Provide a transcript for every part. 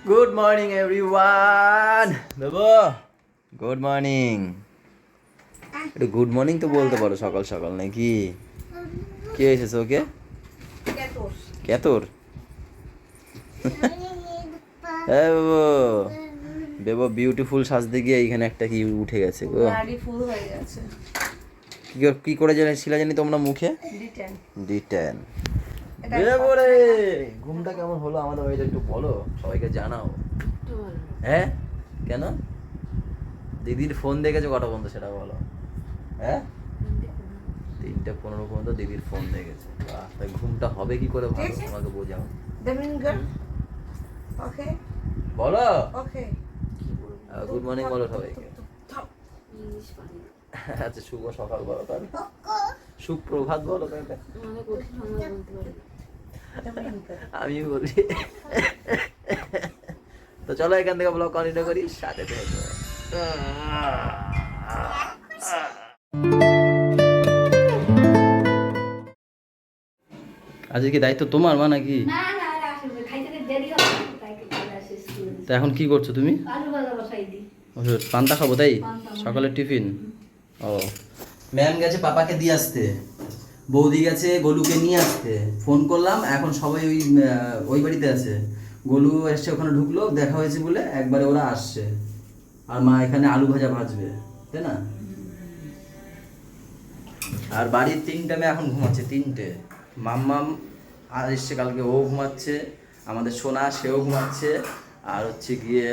Good morning everyone. বাবু good morning. একটু good morning তো বলতে পারো সকাল সকাল নাকি? কি হয়েছে ওকে? কেতর? হ্যাঁ বাবু, বেবো বিউটিফুল সাজতে গিয়ে এইখানে একটা কি উঠে গেছে গো। ফুল হয়ে গেছে। কি করে ছিল জানি তোমরা মুখে? D10। বেবো রে, ঘুমটা কেমন হলো আমাদের বাড়িতে একটু বলো, সবাইকে জানাও। হ্যাঁ কেন? দিদির ফোন দেখেছো কটা পর্যন্ত সেটা বলো। হ্যাঁ 3:15 পর্যন্ত দিদির ফোন দেখেছে। বাহ, তাই ঘুমটা হবে কি করে ভালো তোমাকে বোঝাও। ওকে বলো। ওকে গুড মর্নিং বলো সবাইকে। আচ্ছা শুভ সকাল বলো তাহলে। সুপ্রভাত বলো তাহলে। আমি বলি। তো চলো এখান থেকে ব্লগ কন্টিনিউ করি, সাথে থেকো। আজকে কি দায়িত্ব তোমার মা নাকি? তা এখন কি করছো তুমি? পান্তা খাবো তাই? সকালের টিফিন। ও ম্যাম গেছে পাপাকে দিয়ে আসতে, বৌদি গেছে গোলুকে নিয়ে আসতে। ফোন করলাম, এখন সবাই ওই বাড়িতে আছে। গোলু এসছে, ওখানে ঢুকলো, দেখা হয়েছে বলে একবারে ওরা আসছে। আর মা এখানে আলু ভাজা ভাজবে, তাই না? আর বাড়ির 3টে মেয়ে এখন ঘুমাচ্ছে, 3টে। মাম্মাম আর এসছে কালকে, ও ঘুমাচ্ছে। আমাদের সোনা সেও ঘুমাচ্ছে। আর হচ্ছে গিয়ে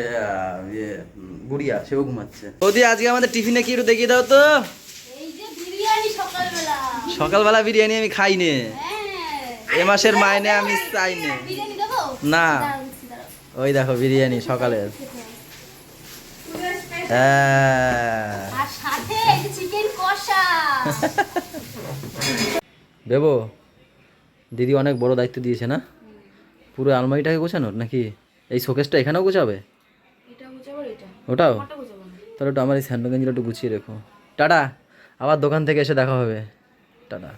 গুড়িয়া সেও ঘুমাচ্ছে। ওদি আজকে আমাদের টিফিনে কি একটু দেখিয়ে দাও তো। এই যে বিরিয়ানি সকালবেলা। সকালবেলা বিরিয়ানি আমি খাই নে। এ মাসের মাইনে আমি চাই নে। বিরিয়ানি দেবো না, ওই দেখো বিরিয়ানি সকালের। হ্যাঁ আর সাথে এই যে চিকেন কষা। দেবো, দিদি অনেক বড় দায়িত্ব দিয়েছে না? পুরো আলমারিটাকে গোছানোর নাকি? এই শোকেসটা এখানেও গোছাবে? এটা গুছাবো, এটা ওটাও? ওটা গুছাবো না। তাহলে একটু আমার এই স্যান্ডো গেঞ্জিটা একটু গুছিয়ে রেখো। টাটা, আবার দোকান থেকে এসে দেখা হবে। টাটা।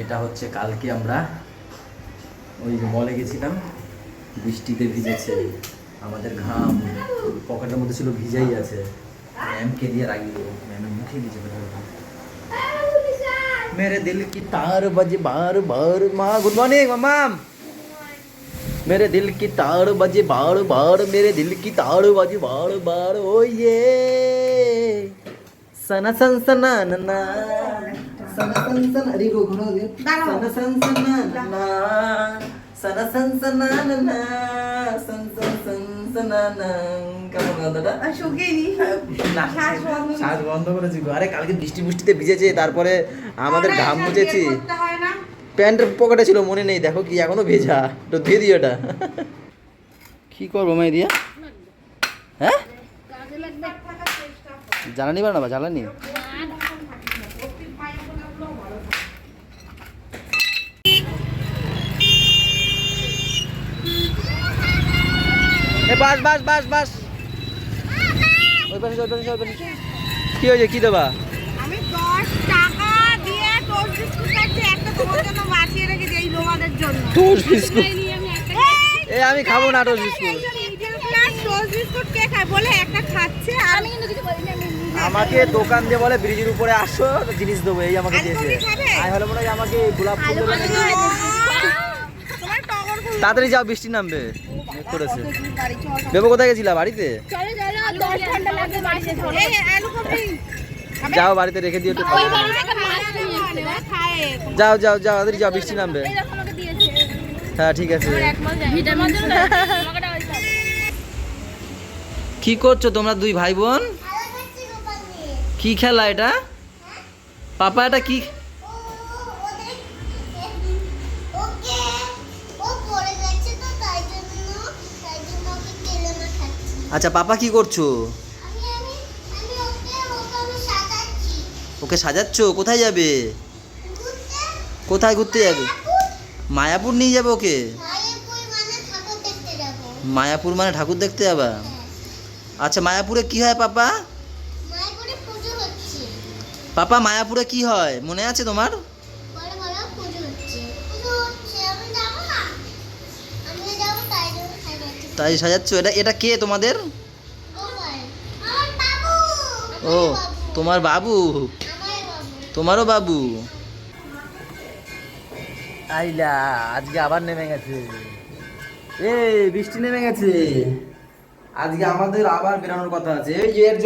এটা হচ্ছে কালকে আমরা ওই মলে গেছিলাম, বৃষ্টিতে ভিজেছে, আমাদের ঘাম পকেটের মধ্যে ছিল, ভিজাই আছে। ম্যামকে দিয়ে রাগিয়ে দেবো, ম্যামের মুখে ভিজে मेरे दिल की तार बजे बार बार। माँ गुड मॉर्निंग मम्माम। मेरे दिल की तार बजे बार बार, मेरे दिल की तार बजे बार बार। ओ ये सना सन सना ना, सना सन सन, अरे रोको ना, सना सन सना ना, सना सन सना ना, सन सन सन सना ना। কেমন গানটা? শ্বাস বন্ধ করেছি। আরে কালকে বৃষ্টিতে ভিজেছে, তারপরে আমাদের ঘাম মুছেছি। প্যান্টের পকেটে ছিল, মনে নেই, দেখো কি এখনো ভেজা। তো ধুয়ে দিও এটা। কি করবো মাই দিয়া? হ্যাঁ জ্বালানি বানাবা? জ্বালানি বাস বাস বাস বাস। ওই পাশে ওই পাশে ওই পাশে। কি হয়েছে, কি দেবা? আমি 10 টাকা দিয়ে টোস্ট বিস্কুট খাচ্ছি, একটা তোমার জন্য বাঁচিয়ে রেখেছি এই লোমাদের জন্য। Toast biscuit? এই আমি খাবো না টোস্ট বিস্কুট। টোস্ট বিস্কুট কে খায় বলে একটা খাচ্ছে। আমি কিন্তু কিছু বলি না। আমাকে দোকান দিয়ে বলে ব্রিজের উপরে আসো, জিনিস দেবো, এই আমাকে দিয়েছে। আই হলো মনে হয় আমাকে গোলাপ ফুল দেবে নাকি। তাড়াতাড়ি যাও, বৃষ্টি নামবে করেছে। বেবো কোথায় গেছিলা? বাড়িতে? চলো চলো, 10 ঘন্টা লাগবে বাড়িতে ধরে। এই আলু কপি যাও বাড়িতে রেখে দিও একটু। ওই বাড়ি থেকে মাছ নিয়ে আসবে খায়। যাও যাও যাও, তাড়াতাড়ি যাও, বৃষ্টি নামবে। এই দেখো আমাকে দিয়েছে। হ্যাঁ ঠিক আছে। ভিটামিন আমাকে দাও এটা। কি করছো তোমরা দুই ভাই বোন? কি খেলা এটা? পাপা এটা কি? আচ্ছা পাপা কি করছো? ওকে সাজাচ্ছ? কোথায় যাবে? কোথায় ঘুরতে যাবে? মায়াপুর নিয়ে যাবে ওকে? মায়াপুর মানে ঠাকুর দেখতে যাবা? আচ্ছা মায়াপুরে কি হয় পাপা? পাপা মায়াপুরে কি হয় মনে আছে তোমার? তাই সাজাচ্ছ? এটা এটা কে তোমাদের? ও তোমার বাবু, তোমারও বাবু। আইলা আজকে আবার নেমে গেছে, এই বৃষ্টি নেমে গেছে। আজকে আমাদের আবার বেরোনোর কথা আছে, এই যে এর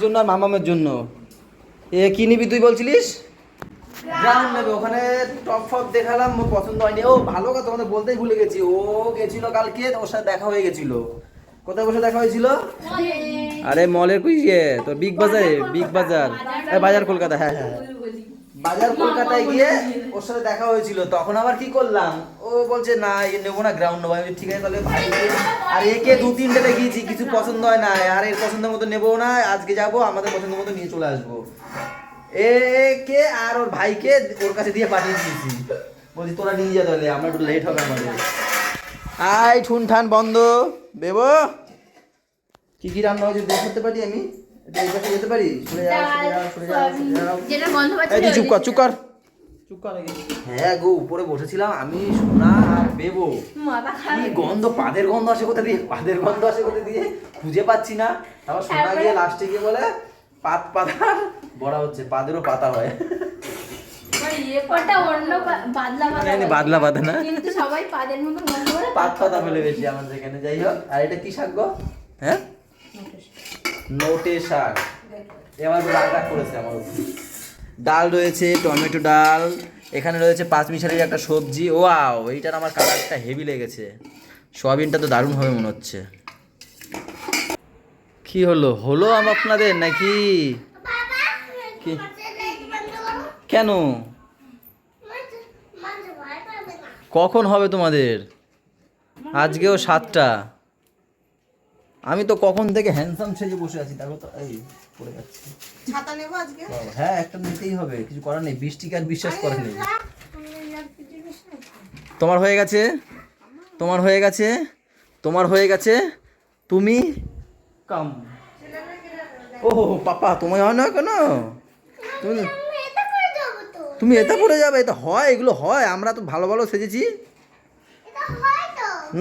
জন্য আর মামামের জন্য। এ কি নিবি তুই বলছিলিস? গ্রাউন্ড নেবে, ওখানে টপ ফপ দেখালাম, ওর পছন্দ হয়নি। ও ভালো কথা তোমাদের বলতেই ভুলে গেছি, ও গেছিল কালকে, ওর সাথে দেখা হয়ে গেছিল। কোথায় বসে দেখা হয়েছিল? আরে মলের তোর বিগ বাজারে, বিগ বাজার, বাজার কলকাতা, হ্যাঁ হ্যাঁ বাজার কলকাতায় গিয়ে ওর সাথে দেখা হয়েছিল। তখন আবার কি করলাম, ও বলছে না এ নেবো না, গ্রাউন্ড নেবো। আমি ঠিক আছে তাহলে ভাইকে আর একে 2-3টে দেখিয়েছি, কিছু পছন্দ হয় না, আর এর পছন্দের মতো নেবো না। আজকে যাবো, আমাদের পছন্দের মতো নিয়ে চলে আসবো। একে আর ওর ভাইকে ওর কাছে দিয়ে পাঠিয়ে দিয়েছি, বলছি তোরা নিয়ে যা, তাহলে আমরা একটু লেট হবে আমাদের। আয় ঠুনঠান বন্ধ দেবো। কি কি রান্না হয়েছে দেখ করতে পারি আমি? এই পাশে যেতে পারি? সরে যাও, সরে যাও, সরে যাও, সরে যাও। যেটা গন্ধ পাচ্ছি এই তুই চুপ কর, চুপ কর, চুপ কর। হ্যাঁ গো, উপরে বসেছিলাম আমি, সোনা আর বেবো। কি গন্ধ, পাদের গন্ধ আসে কোথা দিয়ে, পাদের গন্ধ আসে কোথা দিয়ে খুঁজে পাচ্ছি না। তারপর সোনা গিয়ে লাস্টে গিয়ে বলে পাত পাতা বড়া হচ্ছে, পাদেরও পাতা হয়। ওটা অন্য বাদলা বাদলা পাতা না, কিন্তু সবাই পাদের মতো গন্ধ করে পাত পাতা ফেলে বেশি আমাদের এখানে। যাই হোক, আর এটা কি শাক গো? হ্যাঁ নোটে শাক। এবার রাগ করেছে আমার উপর। ডাল রয়েছে, টমেটো ডাল, এখানে রয়েছে পাঁচমিশালির একটা সবজি। ওয়াও, এইটার আমার কালারটা হেভি লেগেছে। সোয়াবিনটা তো দারুণ হবে মনে হচ্ছে। কি হলো হলো আপনাদের নাকি? কি কেন, কখন হবে তোমাদের? আজকেও 7টা। আমি তো কখন থেকে হ্যান্ডসাম সেজে বসে আছি, তারপর তো এই পড়ে যাচ্ছে। ছাতা নেবো আজকে? হ্যাঁ একটা নিতেই হবে, কিছু করার নেই, বৃষ্টিকে আর বিশ্বাস করার নেই। তোমার হয়ে গেছে, তোমার হয়ে গেছে, তোমার হয়ে গেছে, তুমি কাম। ও পাপা তোমার হয় না কেন? তুমি এটা পড়ে যাবে? এটা হয়, এগুলো হয়, আমরা তো ভালো ভালো সেজেছি।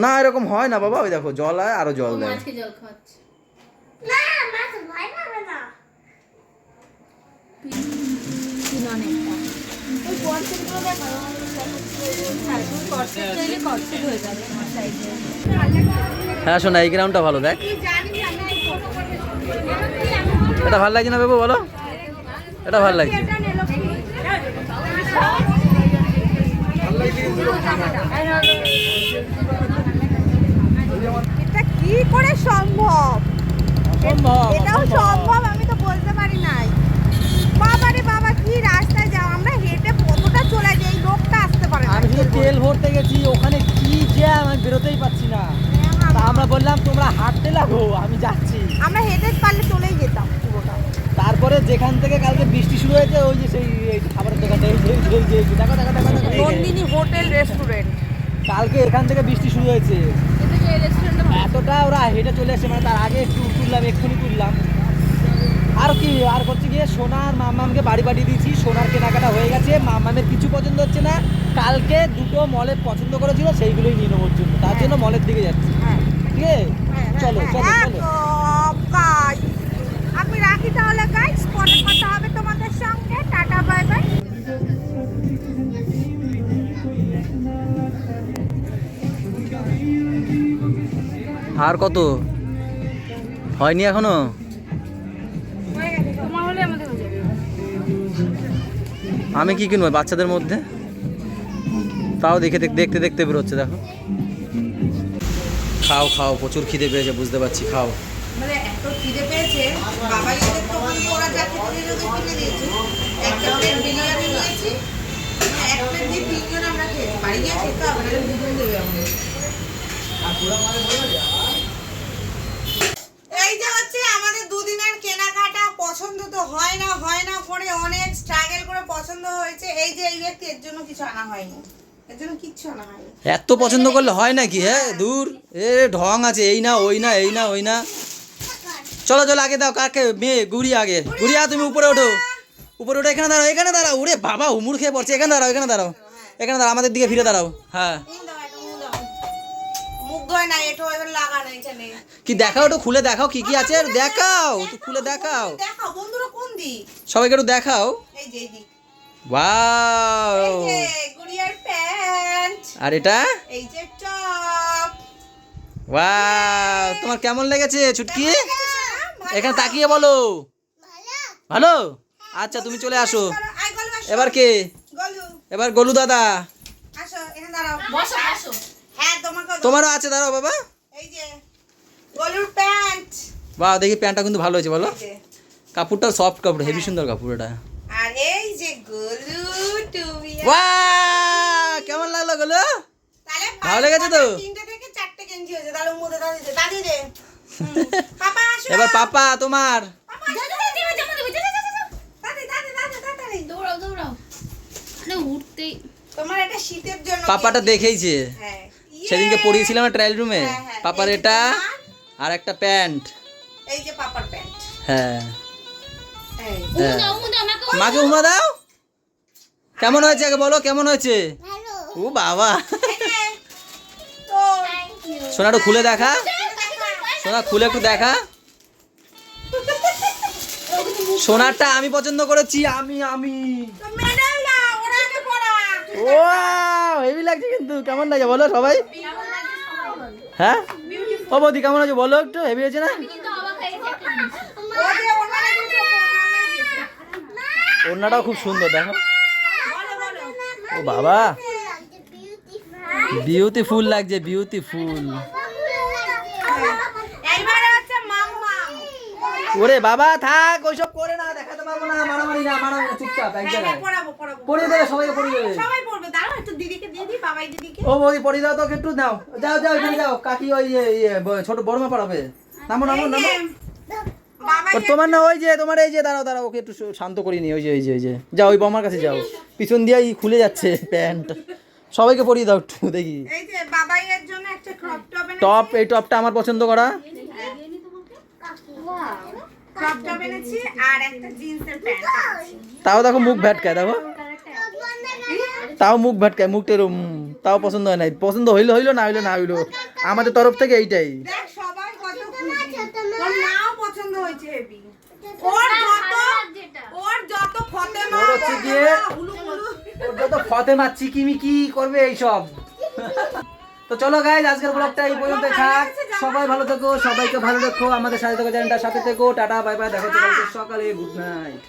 না এরকম হয় না বাবা, ওই দেখো জল আয়, আরো জল দেয়। আজকে জল খাচ্ছে হ্যাঁ শোনা, এই গ্রাউন্ডটা ভালো, দেখ এটা ভালো লাগছে না বেবু, বলো এটা ভালো লাগছে। এটা কি করে সম্ভব? এটাও সম্ভব, আমি তো বলতে পারি নাই। বাবারে বাবা, কি রাস্তায় যাও, আমরা হেঁটে কতটা চলে যাই, লোকটা আসতে পারে না। আমি শুধু তেল ভরতে গেছি, ওখানে কি জ্যাম, আমি বেরোতেই পারছি না। তা আমরা বললাম তোমরা হাঁটতে লাগো, আমি যাচ্ছি। আমরা হেঁটে পারলে চলেই যেতাম পুরোটা। তারপরে যেখান থেকে কালকে বৃষ্টি শুরু হয়েছে, ওই যে সেই খাবারের দোকানটা, দেখো দেখো দেখো দেখো, নন্দিনী হোটেল রেস্টুরেন্ট। কালকে এখান থেকে বৃষ্টি শুরু হয়েছে, এতটা ওরা হেঁটে চলে এসে, মানে তার আগে একটু তুললাম, এক্ষুনি তুললাম। আর কি আর করতে গিয়ে সোনার মামামকে বাড়ি পাঠিয়ে দিয়েছি, সোনার কেনাকাটা হয়ে গেছে, মামামের কিছু পছন্দ হচ্ছে না। কালকে 2টো মলে পছন্দ করেছিল, সেইগুলোই নিয়ে নেওয়ার জন্য, তার জন্য মলের দিকে যাচ্ছি। ঠিক আছে, চলো চলো চলো। আমি রাখি তাহলে গাইস, পরে কথা হবে তোমাদের সঙ্গে, টাটা বাই বাই। আর কত হয়নি এখনো? তোমার হলে আমাদের হয়ে যাবে। আমি কি কিনবো বাচ্চাদের মধ্যে? তাও দেখে দেখতে দেখতে বেরোচ্ছে, দেখো। খাও খাও, প্রচুর খিদে পেয়েছে বুঝতে পারছি, খাও। মানে এত খিদে পেয়েছে, বাবাই ওদের তো ওরা যা খেতে দিল ওদের কিনে দিয়েছি। একটা প্লেট বিরিয়ানি নিয়েছি, এক প্লেট দিয়ে 3জন আমরা খেয়েছি। বাড়ি গিয়ে খেতে হবে না, দুজন দেবে আমাদের। এই যে হচ্ছে আমাদের দুদিনের কেনাকাটা, পছন্দ তো হয় না করে অনেক স্ট্রাগল করে পছন্দ হয়েছে। এই যে এই ব্যক্তি, এর জন্য কিছু আনা হয়নি, এর জন্য কিচ্ছু আনা হয়নি। এত পছন্দ করলে হয় নাকি? হ্যাঁ দূর, এ ঢং আছে, এই না ওই না, এই না ওই না। চলো চলো আগে দাও, কাকে মেয়ে গুড়িয়া আগে, গুড়িয়া তুমি উপরে ওঠো, উপরে ওঠো, এখানে দাঁড়াও, এখানে দাঁড়াও। ওরে বাবা উমুর খেয়ে পড়ছে, এখানে দাঁড়াও, এখানে দাঁড়াও, এখানে দাঁড়াও, আমাদের দিকে ফিরে দাঁড়াও। হ্যাঁ মুখ হয় না, এটা এবার লাগানো এখানে। কি দেখাও, একটু খুলে দেখাও কি কি আছে, দেখাও একটু খুলে দেখাও, দেখাও বন্ধুরা কোন দিক? সবাইকে একটু দেখাও। এই যে এই দিক। ওয়াও, এই যে গুড়িয়ার প্যান্ট, আর এটা এই যে টপ। ওয়াও, তোমার কেমন লেগেছে ছুটকি? কেমন লেগেছে সোনা? ভালো? এখানে তাকিয়ে বলো। ভালো? আচ্ছা তুমি চলে আসো। আয় গলু আসো। এবার কে? গলু এবার গোলু দাদা। আসো, এখানে দাঁড়াও। বসো বসো। হ্যাঁ তোমাকে তোমারও আছে, দাঁড়াও বাবা। এই যে গলুর প্যান্ট। বাহ, দেখি প্যান্টটা কিন্তু ভালো হয়েছে বলো। এই যে। কাপড়টা সফট কাপড়, হেভি সুন্দর কাপড় এটা। আর এই যে গলু তুমি। বাহ, কেমন লাগলো গোলু? তাহলে ভালো লেগেছে তো? 3টে থেকে 4টে গেঞ্জি হয়েছে। তাহলে মুদে দাদি দে। পাপা আসো। এবার পাপা তোমার। পাপা যা, আসো। যা, যা, দিবে, জামা দিবে, যা, যা, যা, যা। তাড়াতাড়ি। দৌড়াও দৌড়াও। আরে উঠতেই তোমার এটা শীতের জন্য। পাপাটা গেঞ্জি। দেখেইছে হ্যাঁ। সেদিনকে পরিয়েছিলাম ট্রায়াল রুমে। হ্যাঁ, হ্যাঁ। পাপার এই যে এটা তোমার, আর একটা প্যান্ট। এই যে পাপার প্যান্ট। হ্যাঁ, এই। উমু দাও, উমু দাও, আমাকে মাকে উমা দাও। কেমন হয়েছে আগে বলো, কেমন হয়েছে? ও বাবা, এই যে, তো থ্যাংক ইউ। সোনা একটু খুলে দেখা, সোনা খুলে একটু দেখা। সোনারটা আমি পছন্দ করেছি, আমি তো মেডেল না, ওরা আগে পড়া। ওয়াও, হেভি লাগছে কিন্তু। কেমন লাগে বলো সবাই? হ্যাঁ, ও বৌদি কেমন আছে বলো একটু, হেভি হয়েছে না? কিন্তু অবাক হয়ে গেছে একটা জিনিস। ও যে ওনারা দিয়েছে, ওনারা দিয়েছে। ওড়নাটাও খুব সুন্দর দেখো। বলো, বলো। ও বাবা, বিউটিফুল লাগছে, বিউটিফুল। এইবারে হচ্ছে মাম্মাম। ওরে বাবা থাক, ওইসব করে না, দেখাতে পারবো না, মারামারি না, চুপচাপ এক হ্যাঁ, জায়গায় পড়াবো। পরিয়ে দেবে, সবাইকে পরিয়ে দেবে। সবাই পড়বে। দাঁড়াও একটু দিদিকে দিয়ে দিই, বাবাই দিদিকে। ও বৌদি পরিয়ে দাও তো, একটু নাও, যাও যাও এখানে যাও, কাকি ওই ছোট বড়মা পড়াবে। নামো নামো এই নামো। যে, বাবাই ও তোমার না, ওই যে তোমার, এই যে দাঁড়াও দাঁড়াও, ওকে একটু শান্ত করিনি। ওই যে যাও, ওই বৌমার কাছে যাও, পিছন দিয়ে খুলে যাচ্ছে প্যান্ট। সবাইকে পরিয়ে দাও একটু দেখি। এই যে বাবাইয়ের জন্য একটা ক্রপ টপ এনেছি। টপ, এই টপটা আমার পছন্দ করা। ক্রপ টপ এনেছি আর একটা জিন্সের প্যান্ট এনেছি। তাও দেখো মুখ ভ্যাটকায়, দেখো তাও মুখ ভ্যাটকায়, মুখটা এরম, তাও পছন্দ হয় নাই। পছন্দ হইলো হইলো, না হইলো না হইলো, আমাদের তরফ থেকে এইটাই। দেখ সবাই কত খুশি। ওর নাও পছন্দ হয়েছে হেভি। ওর যত ফতেমা, ওর হচ্ছে গিয়ে হুলু হুলু। ওর যত ফতেমা চিকিমিকি করবে এইসব। তো চলো গাইজ, আজকের ব্লগটা এই পর্যন্ত থাক। সবাই ভালো থেকো, সবাইকে ভালো রেখো, আমাদের সাথে থেকো, চ্যানেলটার সাথে থেকো। টাটা বাই বাই, দেখা হচ্ছে কালকে সকালে। Good night.